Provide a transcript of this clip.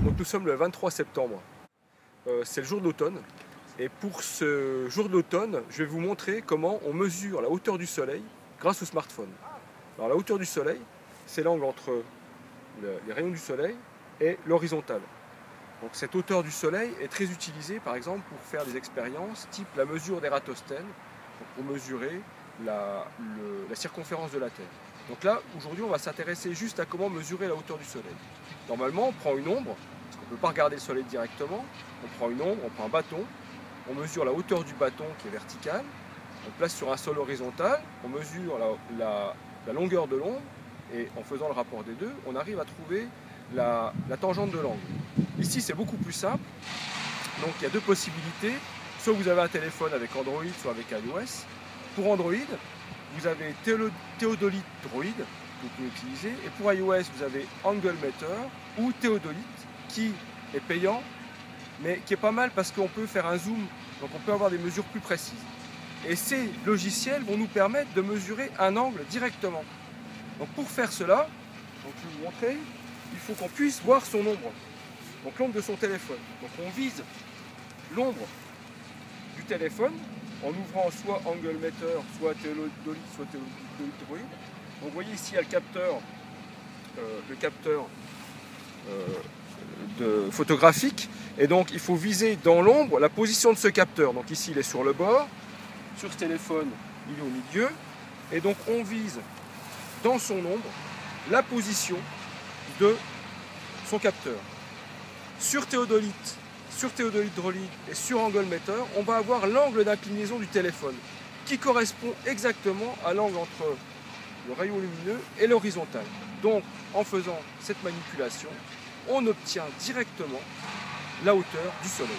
Donc nous sommes le 23 septembre, c'est le jour d'automne. Et pour ce jour d'automne, je vais vous montrer comment on mesure la hauteur du soleil grâce au smartphone. Alors la hauteur du soleil, c'est l'angle entre les rayons du soleil et l'horizontale. Donc cette hauteur du soleil est très utilisée par exemple pour faire des expériences type la mesure d'Ératosthène, pour mesurer la circonférence de la Terre. Donc là, aujourd'hui, on va s'intéresser juste à comment mesurer la hauteur du soleil. Normalement, on prend une ombre, parce qu'on ne peut pas regarder le soleil directement. On prend une ombre, on prend un bâton, on mesure la hauteur du bâton qui est verticale, on place sur un sol horizontal, on mesure la longueur de l'ombre, et en faisant le rapport des deux, on arrive à trouver la tangente de l'angle. Ici, c'est beaucoup plus simple. Donc il y a deux possibilités. Soit vous avez un téléphone avec Android, soit avec iOS. Pour Android, vous avez Theodolite Droid que vous pouvez utiliser. Et pour iOS, vous avez Angle Meter ou Theodolite qui est payant, mais qui est pas mal parce qu'on peut faire un zoom, donc on peut avoir des mesures plus précises. Et ces logiciels vont nous permettre de mesurer un angle directement. Donc pour faire cela, donc je vais vous montrer, il faut qu'on puisse voir son ombre, donc l'ombre de son téléphone. Donc on vise l'ombre du téléphone en ouvrant soit Angle Meter, soit Theodolite, soit Theodolite Droid. Donc vous voyez ici il y a le capteur photographique, et donc il faut viser dans l'ombre la position de ce capteur. Donc ici il est sur le bord, sur ce téléphone il est au milieu, et donc on vise dans son ombre la position de son capteur. Sur Theodolite Droid et sur Angle Meter, on va avoir l'angle d'inclinaison du téléphone qui correspond exactement à l'angle entre le rayon lumineux et l'horizontale. Donc en faisant cette manipulation, on obtient directement la hauteur du soleil.